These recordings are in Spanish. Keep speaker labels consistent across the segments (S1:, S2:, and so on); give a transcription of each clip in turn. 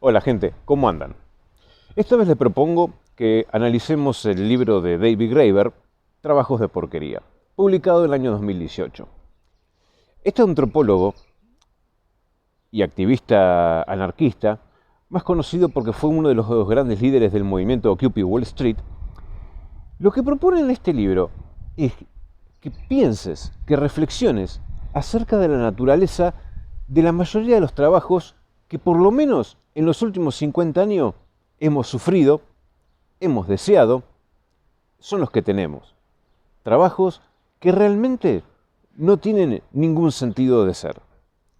S1: Hola gente, ¿cómo andan? Esta vez les propongo que analicemos el libro de David Graeber, Trabajos de porquería, publicado en el año 2018. Este antropólogo y activista anarquista, más conocido porque fue uno de los grandes líderes del movimiento Occupy Wall Street, lo que propone en este libro es que pienses, que reflexiones acerca de la naturaleza de la mayoría de los trabajos que por lo menos en los últimos 50 años hemos sufrido, hemos deseado, son los que tenemos. Trabajos que realmente no tienen ningún sentido de ser.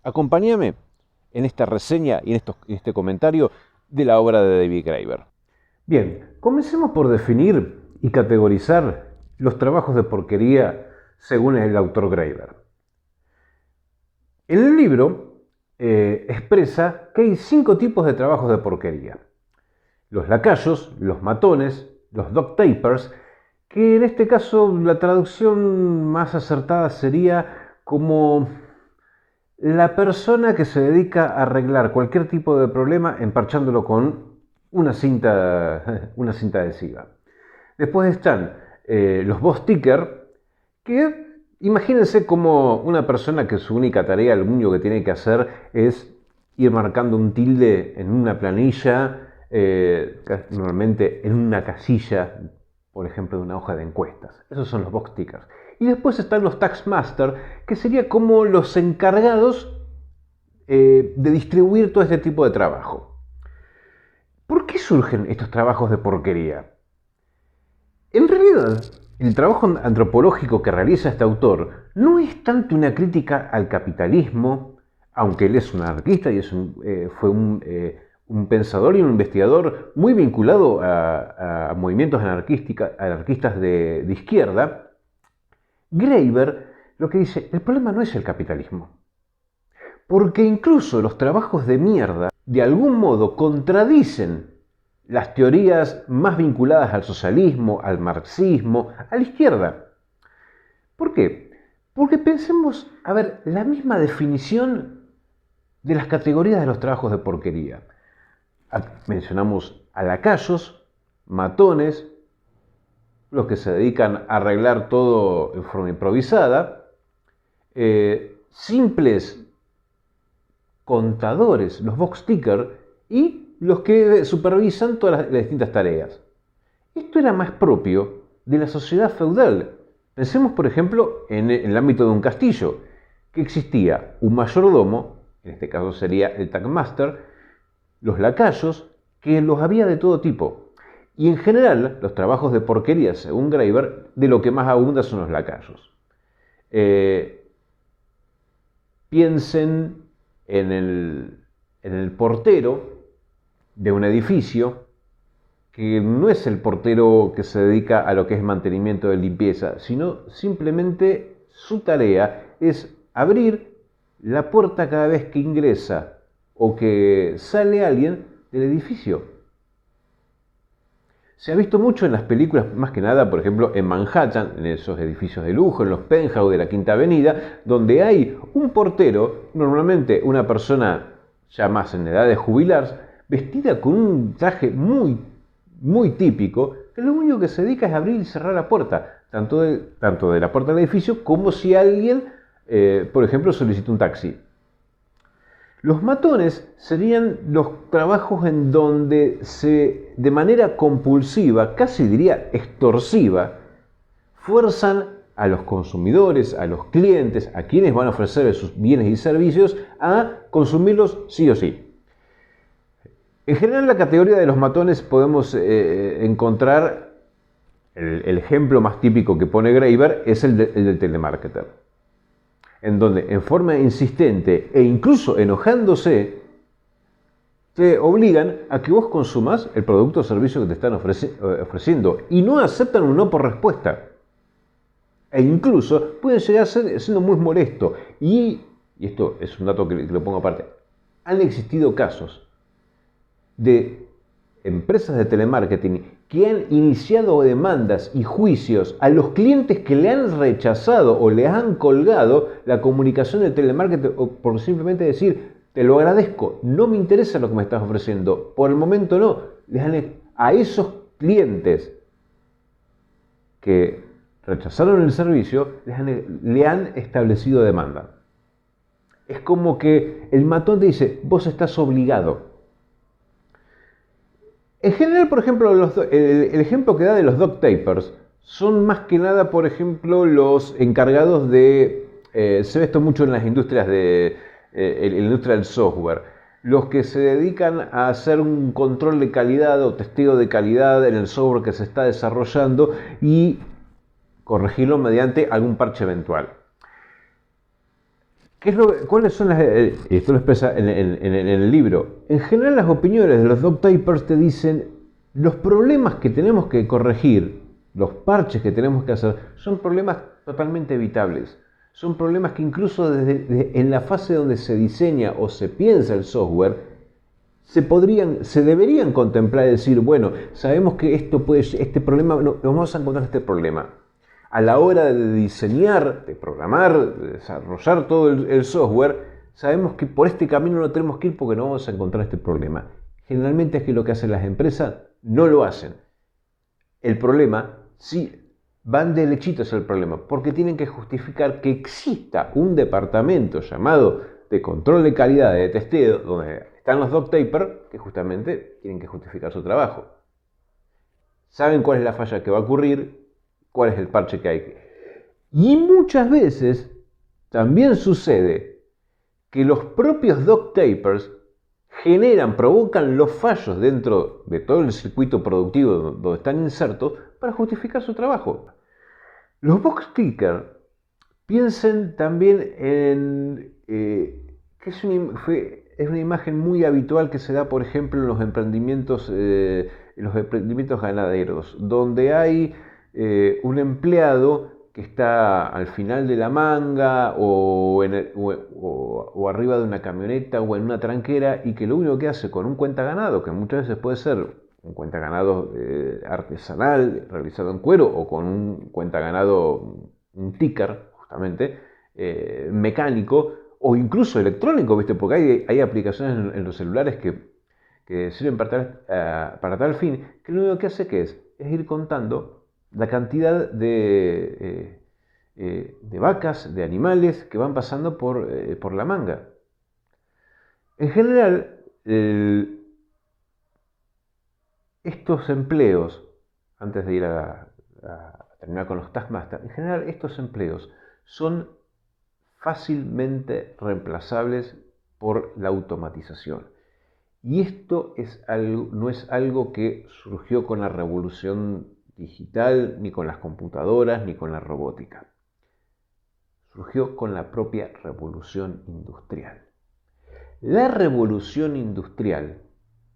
S1: Acompáñame en esta reseña y en este comentario de la obra de David Graeber. Bien, comencemos por definir y categorizar los trabajos de porquería según el autor Graeber. En el libro expresa que hay 5 tipos de trabajos de porquería. Los lacayos, los matones, los dog tapers, que en este caso la traducción más acertada sería como la persona que se dedica a arreglar cualquier tipo de problema emparchándolo con una cinta adhesiva. Después están los box ticker, que imagínense como una persona que su única tarea, lo único que tiene que hacer es ir marcando un tilde en una planilla, normalmente en una casilla, por ejemplo, de una hoja de encuestas. Esos son los box tickers. Y después están los taskmaster, que sería como los encargados de distribuir todo este tipo de trabajo. ¿Por qué surgen estos trabajos de porquería? En realidad, el trabajo antropológico que realiza este autor no es tanto una crítica al capitalismo, aunque él es un anarquista y fue un pensador y un investigador muy vinculado a movimientos anarquistas de izquierda. Graeber lo que dice, el problema no es el capitalismo, porque incluso los trabajos de mierda de algún modo contradicen las teorías más vinculadas al socialismo, al marxismo, a la izquierda. ¿Por qué? Porque pensemos, la misma definición de las categorías de los trabajos de porquería. Mencionamos a lacayos, matones, los que se dedican a arreglar todo en forma improvisada, simples contadores, los box ticker, y los que supervisan todas las distintas tareas. Esto era más propio de la sociedad feudal. Pensemos, por ejemplo, en el ámbito de un castillo, que existía un mayordomo, en este caso sería el taskmaster, los lacayos, que los había de todo tipo. Y en general, los trabajos de porquería, según Graeber, de lo que más abunda son los lacayos. Piensen en el portero de un edificio, que no es el portero que se dedica a lo que es mantenimiento de limpieza, sino simplemente su tarea es abrir la puerta cada vez que ingresa o que sale alguien del edificio. Se ha visto mucho en las películas, más que nada, por ejemplo, en Manhattan, en esos edificios de lujo, en los penthouse de la Quinta Avenida, donde hay un portero, normalmente una persona ya más en edad de jubilarse, vestida con un traje muy, muy típico, que lo único que se dedica es abrir y cerrar la puerta, tanto de la puerta del edificio como si alguien, por ejemplo, solicita un taxi. Los matones serían los trabajos en donde de manera compulsiva, casi diría extorsiva, fuerzan a los consumidores, a los clientes, a quienes van a ofrecer sus bienes y servicios, a consumirlos sí o sí. En general, en la categoría de los matones podemos encontrar el ejemplo más típico que pone Graeber es el del telemarketer, en donde en forma insistente e incluso enojándose te obligan a que vos consumas el producto o servicio que te están ofreciendo y no aceptan un no por respuesta. E incluso pueden llegar a ser siendo muy molesto. Y esto es un dato que lo pongo aparte, han existido casos de empresas de telemarketing que han iniciado demandas y juicios a los clientes que le han rechazado o le han colgado la comunicación de telemarketing por simplemente decir te lo agradezco, no me interesa lo que me estás ofreciendo, por el momento no. A esos clientes que rechazaron el servicio, le han establecido demanda. Es como que el matón te dice, vos estás obligado. En general, por ejemplo, el ejemplo que da de los duct tapers son más que nada, por ejemplo, los encargados de, se ve esto mucho en las industrias la industria del software, los que se dedican a hacer un control de calidad o testeo de calidad en el software que se está desarrollando y corregirlo mediante algún parche eventual. ¿Cuáles son esto lo expresa en el libro? En general, las opiniones de los duct tapers te dicen los problemas que tenemos que corregir, los parches que tenemos que hacer, son problemas totalmente evitables. Son problemas que incluso en la fase donde se diseña o se piensa el software, se deberían contemplar y decir, bueno, sabemos que este problema, nos vamos a encontrar este problema. A la hora de diseñar, de programar, de desarrollar todo el software, sabemos que por este camino no tenemos que ir porque no vamos a encontrar este problema. Generalmente es que lo que hacen las empresas no lo hacen. El problema, sí, van derechitos al problema, porque tienen que justificar que exista un departamento llamado de control de calidad, de testeo, donde están los duct tapers, que justamente tienen que justificar su trabajo. Saben cuál es la falla que va a ocurrir, cuál es el parche que hay. Y muchas veces también sucede que los propios duct tapers provocan los fallos dentro de todo el circuito productivo donde están insertos para justificar su trabajo. Los box tickers, piensen también en que es una imagen muy habitual que se da, por ejemplo, en los emprendimientos ganaderos, donde hay un empleado que está al final de la manga o arriba de una camioneta o en una tranquera y que lo único que hace con un cuentaganado, que muchas veces puede ser un cuentaganado artesanal realizado en cuero o con un cuentaganado, un ticker justamente, mecánico o incluso electrónico, ¿viste? Porque hay aplicaciones en los celulares que sirven para tal fin, que lo único que hace es ir contando la cantidad de vacas, de animales que van pasando por la manga. En general, estos empleos, antes de ir a terminar con los Taskmaster, en general estos empleos son fácilmente reemplazables por la automatización. Y esto no es algo que surgió con la revolución digital, ni con las computadoras, ni con la robótica. Surgió con la propia revolución industrial. La revolución industrial,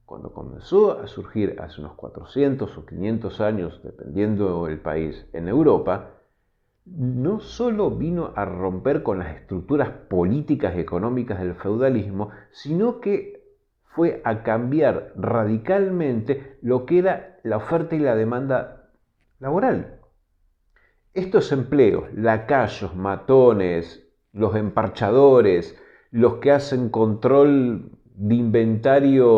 S1: cuando comenzó a surgir hace unos 400 o 500 años, dependiendo del país, en Europa, no solo vino a romper con las estructuras políticas y económicas del feudalismo, sino que fue a cambiar radicalmente lo que era la oferta y la demanda laboral. Estos empleos, lacayos, matones, los emparchadores, los que hacen control de inventario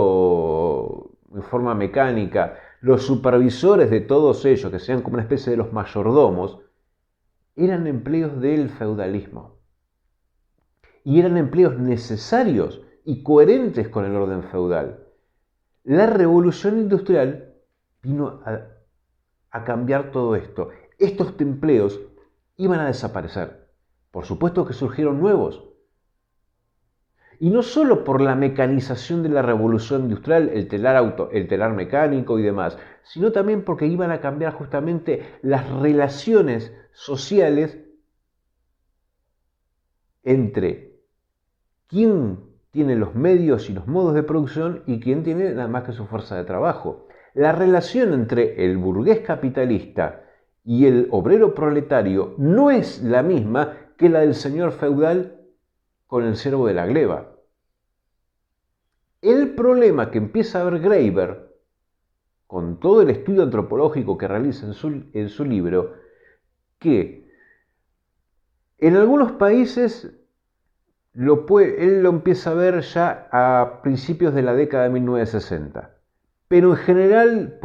S1: en forma mecánica, los supervisores de todos ellos, que sean como una especie de los mayordomos, eran empleos del feudalismo. Y eran empleos necesarios y coherentes con el orden feudal. La revolución industrial vino a cambiar todo esto. Estos empleos iban a desaparecer. Por supuesto que surgieron nuevos. Y no solo por la mecanización de la revolución industrial, el telar mecánico y demás, sino también porque iban a cambiar justamente las relaciones sociales entre quién tiene los medios y los modos de producción y quién tiene nada más que su fuerza de trabajo. La relación entre el burgués capitalista y el obrero proletario no es la misma que la del señor feudal con el servo de la gleba. El problema que empieza a ver Graeber, con todo el estudio antropológico que realiza en su libro, que en algunos países él lo empieza a ver ya a principios de la década de 1960. Pero en general,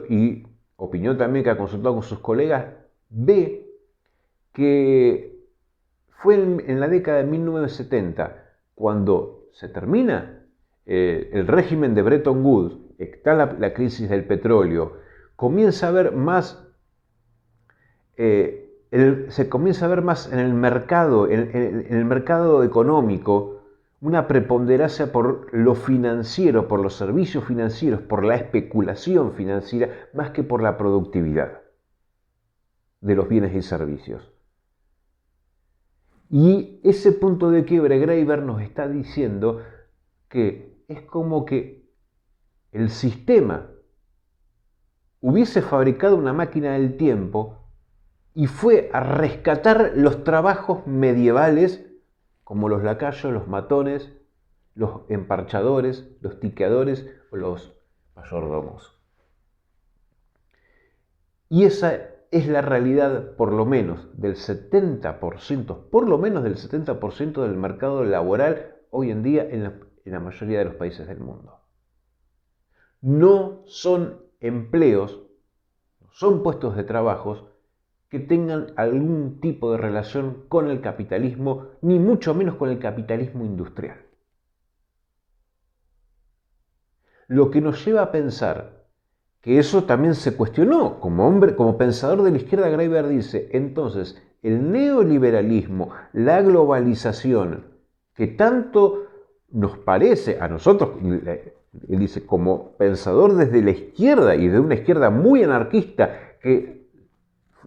S1: y opinión también que ha consultado con sus colegas, ve que fue en la década de 1970 cuando se termina el régimen de Bretton Woods, está la crisis del petróleo, comienza a haber más, se comienza a ver más en el mercado, en el mercado económico, una preponderancia por lo financiero, por los servicios financieros, por la especulación financiera, más que por la productividad de los bienes y servicios. Y ese punto de quiebre, Graeber nos está diciendo que es como que el sistema hubiese fabricado una máquina del tiempo y fue a rescatar los trabajos medievales como los lacayos, los matones, los emparchadores, los tiqueadores o los mayordomos. Y esa es la realidad por lo menos del 70% del mercado laboral hoy en día en la mayoría de los países del mundo. No son empleos, son puestos de trabajo que tengan algún tipo de relación con el capitalismo, ni mucho menos con el capitalismo industrial. Lo que nos lleva a pensar que eso también se cuestionó como pensador de la izquierda. Graeber dice, entonces, el neoliberalismo, la globalización, que tanto nos parece a nosotros, él dice, como pensador desde la izquierda y de una izquierda muy anarquista que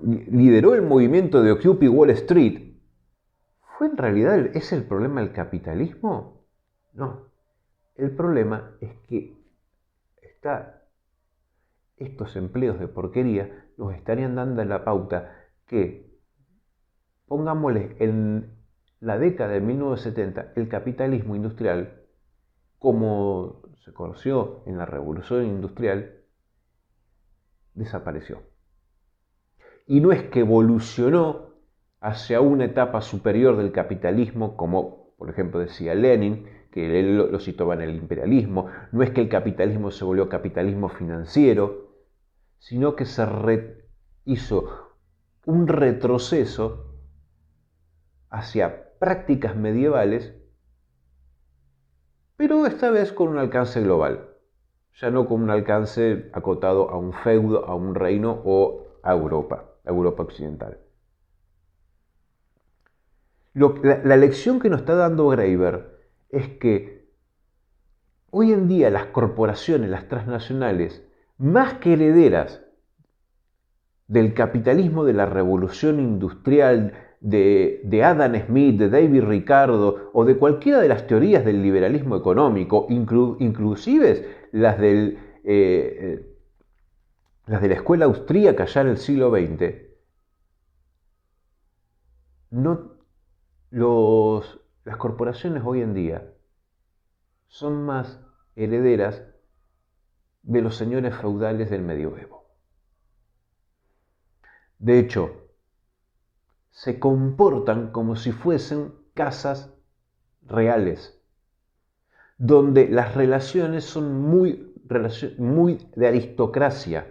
S1: lideró el movimiento de Occupy Wall Street, ¿fue en realidad ese el problema del capitalismo? No, el problema es que estos empleos de porquería nos estarían dando la pauta que, pongámosle en la década de 1970, el capitalismo industrial, como se conoció en la revolución industrial, desapareció. Y no es que evolucionó hacia una etapa superior del capitalismo, como por ejemplo decía Lenin, que él lo citaba en el imperialismo, no es que el capitalismo se volvió capitalismo financiero, sino que se hizo un retroceso hacia prácticas medievales, pero esta vez con un alcance global, ya no con un alcance acotado a un feudo, a un reino o a Europa occidental. La lección que nos está dando Graeber es que hoy en día las corporaciones, las transnacionales, más que herederas del capitalismo de la revolución industrial, de Adam Smith, de David Ricardo o de cualquiera de las teorías del liberalismo económico, inclusive las de la escuela austríaca ya en el siglo XX, las corporaciones hoy en día son más herederas de los señores feudales del medioevo. De hecho, se comportan como si fuesen casas reales, donde las relaciones son muy de aristocracia.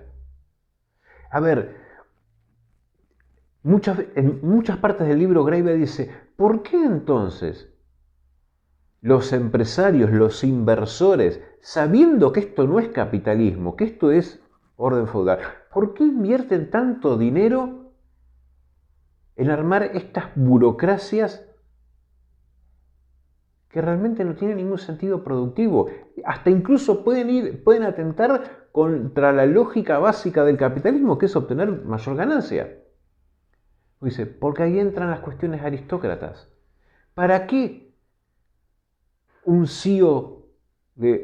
S1: A ver, en muchas partes del libro Graeber dice, ¿por qué entonces los empresarios, los inversores, sabiendo que esto no es capitalismo, que esto es orden feudal, ¿por qué invierten tanto dinero en armar estas burocracias que realmente no tienen ningún sentido productivo? Hasta incluso pueden atentar contra la lógica básica del capitalismo, que es obtener mayor ganancia. Dice, porque ahí entran las cuestiones aristócratas. ¿Para qué un CEO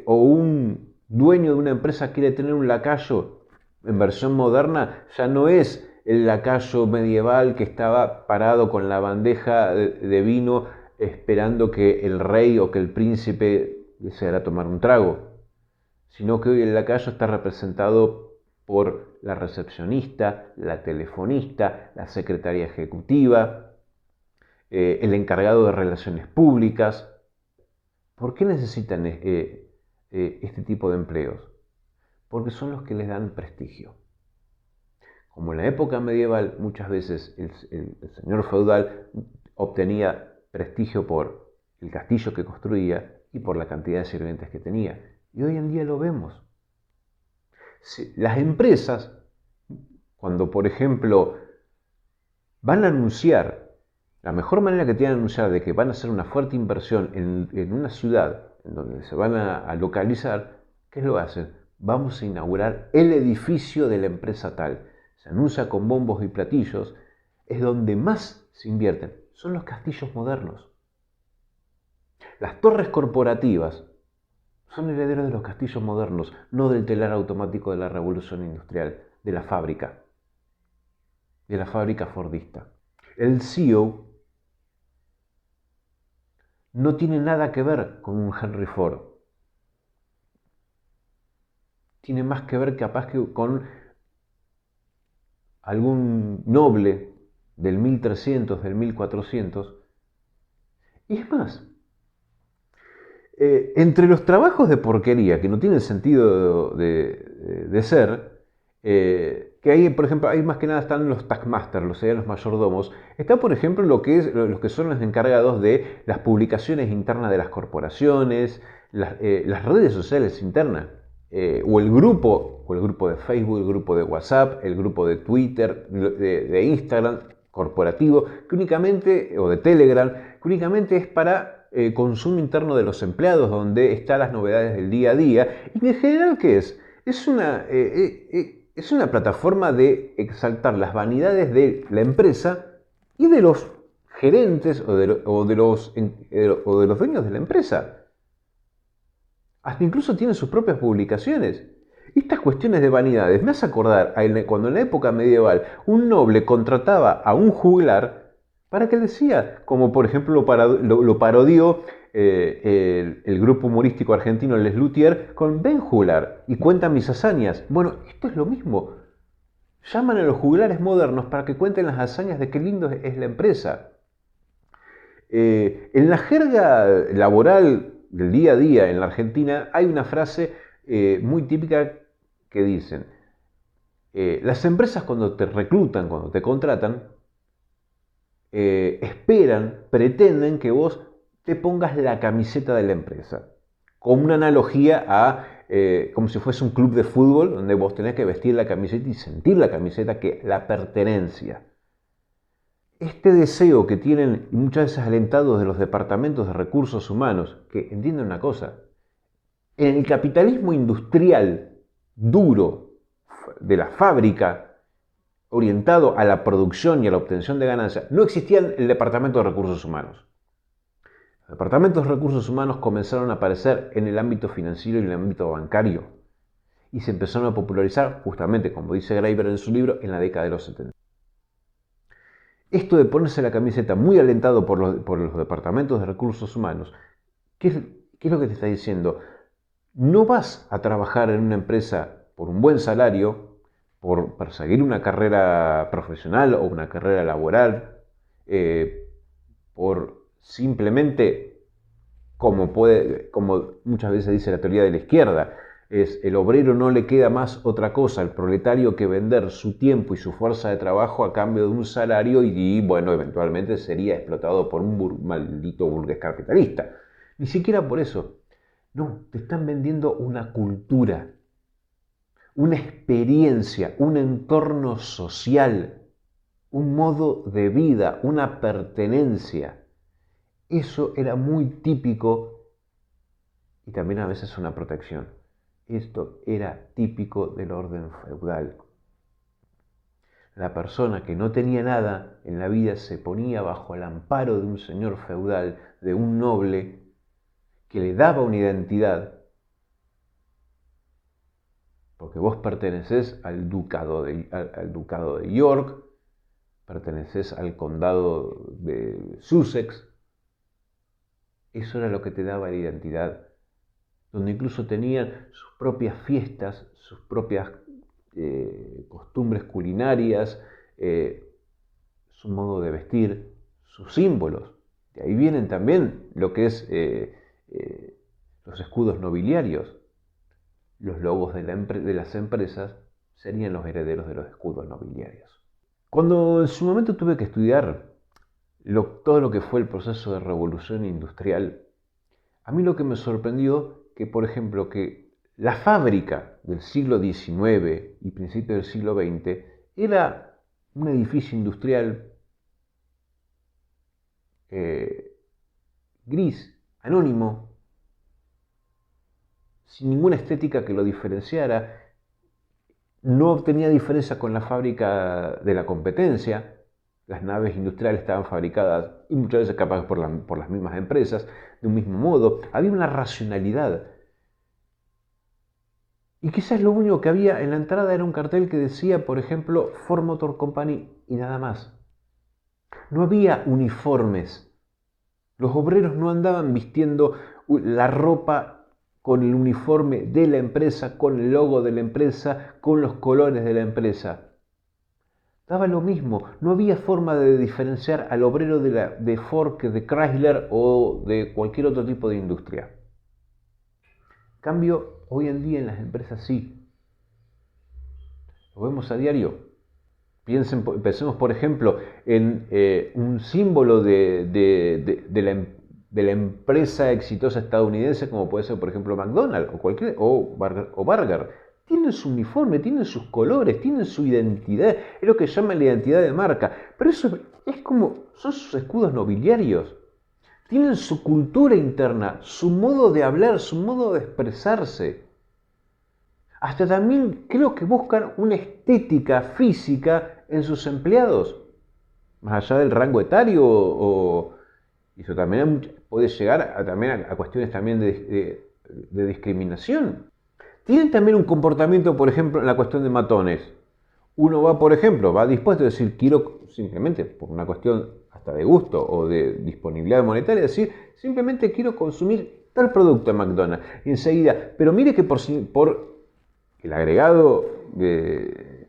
S1: o un dueño de una empresa quiere tener un lacayo en versión moderna? Ya no es el lacayo medieval que estaba parado con la bandeja de vino esperando que el rey o que el príncipe deseara tomar un trago, sino que hoy el lacayo está representado por la recepcionista, la telefonista, la secretaria ejecutiva, el encargado de relaciones públicas. ¿Por qué necesitan este tipo de empleos? Porque son los que les dan prestigio. Como en la época medieval, muchas veces el señor feudal obtenía prestigio por el castillo que construía y por la cantidad de sirvientes que tenía. Y hoy en día lo vemos. Las empresas, cuando por ejemplo van a anunciar, la mejor manera que tienen de anunciar de que van a hacer una fuerte inversión en una ciudad en donde se van a localizar, ¿qué es lo que hacen? Vamos a inaugurar el edificio de la empresa tal. Se anuncia con bombos y platillos, es donde más se invierten, son los castillos modernos. Las torres corporativas son herederos de los castillos modernos, no del telar automático de la revolución industrial, de la fábrica fordista. El CEO no tiene nada que ver con un Henry Ford. Tiene más que ver capaz que con algún noble del 1300, del 1400. Y es más, entre los trabajos de porquería que no tienen sentido de ser, que ahí, por ejemplo, ahí más que nada están los taskmasters, los mayordomos. Está, por ejemplo, los que son los encargados de las publicaciones internas de las corporaciones, las redes sociales internas, o el grupo de Facebook, el grupo de WhatsApp, el grupo de Twitter, de Instagram corporativo, que únicamente, o de Telegram, que únicamente es para consumo interno de los empleados, donde están las novedades del día a día. Y en general, ¿qué es? Es una plataforma de exaltar las vanidades de la empresa y de los gerentes o de los dueños de la empresa. Hasta incluso tienen sus propias publicaciones. Estas cuestiones de vanidades me hace acordar cuando en la época medieval un noble contrataba a un juglar para que decía, como por ejemplo lo parodió el grupo humorístico argentino Les Luthiers con Ben Juglar y cuenta mis hazañas. Bueno, esto es lo mismo. Llaman a los juglares modernos para que cuenten las hazañas de qué lindo es la empresa. En la jerga laboral del día a día en la Argentina hay una frase muy típica que dicen, las empresas cuando te reclutan, cuando te contratan, esperan, pretenden que vos te pongas la camiseta de la empresa. Con una analogía a como si fuese un club de fútbol donde vos tenés que vestir la camiseta y sentir la camiseta, que la pertenencia. Este deseo que tienen muchas veces alentados de los departamentos de recursos humanos, que entienden una cosa, en el capitalismo industrial duro de la fábrica, orientado a la producción y a la obtención de ganancias, no existía el departamento de recursos humanos. Los departamentos de recursos humanos comenzaron a aparecer en el ámbito financiero y en el ámbito bancario y se empezaron a popularizar justamente, como dice Graeber en su libro, en la década de los 70. Esto de ponerse la camiseta muy alentado por los departamentos de recursos humanos, ¿qué es lo que te está diciendo? No vas a trabajar en una empresa por un buen salario, por perseguir una carrera profesional o una carrera laboral, por simplemente, como muchas veces dice la teoría de la izquierda, es el obrero no le queda más otra cosa al proletario que vender su tiempo y su fuerza de trabajo a cambio de un salario y bueno, eventualmente sería explotado por un maldito burgués capitalista. Ni siquiera por eso. No, te están vendiendo una cultura, una experiencia, un entorno social, un modo de vida, una pertenencia. Eso era muy típico y también a veces una protección. Esto era típico del orden feudal. La persona que no tenía nada en la vida se ponía bajo el amparo de un señor feudal, de un noble, que le daba una identidad, porque vos pertenecés al ducado de York, pertenecés al condado de Sussex. Eso era lo que te daba la identidad, donde incluso tenían sus propias fiestas, sus propias costumbres culinarias, su modo de vestir, sus símbolos. De ahí vienen también lo que es los escudos nobiliarios. Los logos de las empresas serían los herederos de los escudos nobiliarios. Cuando en su momento tuve que estudiar todo lo que fue el proceso de revolución industrial, a mí lo que me sorprendió que, por ejemplo, que la fábrica del siglo XIX y principios del siglo XX era un edificio industrial gris, anónimo, sin ninguna estética que lo diferenciara, no tenía diferencia con la fábrica de la competencia. Las naves industriales estaban fabricadas y muchas veces capaz por las mismas empresas, de un mismo modo. Había una racionalidad. Y quizás lo único que había en la entrada era un cartel que decía, por ejemplo, Ford Motor Company y nada más. No había uniformes. Los obreros no andaban vistiendo la ropa con el uniforme de la empresa, con el logo de la empresa, con los colores de la empresa. Daba lo mismo, no había forma de diferenciar al obrero de Ford que de Chrysler o de cualquier otro tipo de industria. En cambio, hoy en día en las empresas sí. Lo vemos a diario. Pensemos, por ejemplo, en un símbolo de la empresa exitosa estadounidense, como puede ser, por ejemplo, McDonald's o Burger. Tienen su uniforme, tienen sus colores, tienen su identidad. Es lo que llaman la identidad de marca. Pero eso es como, son sus escudos nobiliarios. Tienen su cultura interna, su modo de hablar, su modo de expresarse. Hasta también creo que buscan una estética física en sus empleados. Más allá del rango etario y eso también puede llegar a cuestiones también de discriminación. Tienen también un comportamiento, por ejemplo, en la cuestión de matones. Uno va, por ejemplo, va dispuesto a decir, quiero simplemente, por una cuestión hasta de gusto o de disponibilidad monetaria, decir, simplemente quiero consumir tal producto en McDonald's. Y enseguida, pero mire que por el agregado de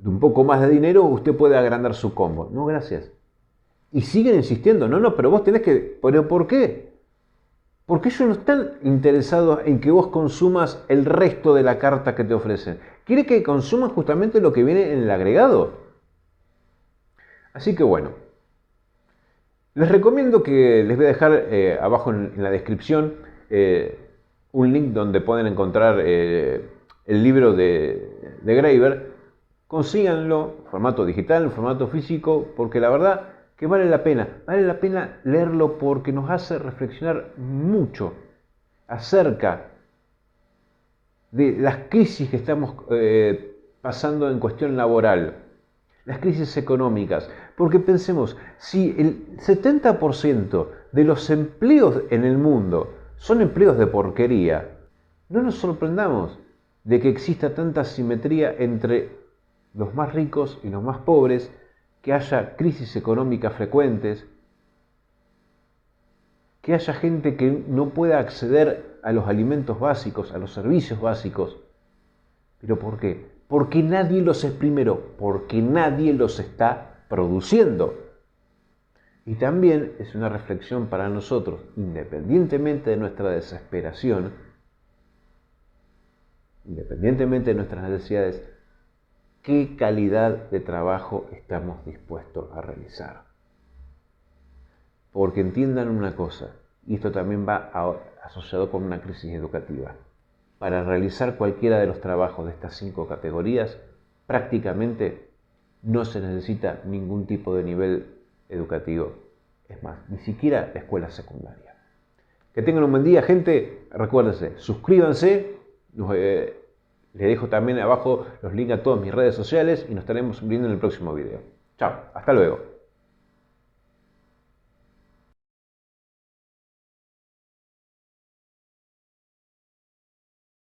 S1: un poco más de dinero, usted puede agrandar su combo. No, gracias. Y siguen insistiendo, no, pero vos tenés que, ¿pero por qué? Porque ellos no están interesados en que vos consumas el resto de la carta que te ofrecen. Quiere que consumas justamente lo que viene en el agregado. Así que bueno, les recomiendo que les voy a dejar abajo en la descripción un link donde pueden encontrar el libro de Graeber. Consíganlo en formato digital, en formato físico, porque la verdad que vale la pena leerlo porque nos hace reflexionar mucho acerca de las crisis que estamos pasando en cuestión laboral, las crisis económicas, porque pensemos, si el 70% de los empleos en el mundo son empleos de porquería, no nos sorprendamos de que exista tanta asimetría entre los más ricos y los más pobres, que haya crisis económicas frecuentes, que haya gente que no pueda acceder a los alimentos básicos, a los servicios básicos. ¿Pero por qué? Porque nadie los es primero, porque nadie los está produciendo. Y también es una reflexión para nosotros, independientemente de nuestra desesperación, independientemente de nuestras necesidades, ¿qué calidad de trabajo estamos dispuestos a realizar? Porque entiendan una cosa, y esto también va asociado con una crisis educativa. Para realizar cualquiera de los trabajos de estas 5 categorías, prácticamente no se necesita ningún tipo de nivel educativo. Es más, ni siquiera la escuela secundaria. Que tengan un buen día, gente. Recuérdense, suscríbanse. Les dejo también abajo los links a todas mis redes sociales y nos estaremos viendo en el próximo video. Chao, hasta luego.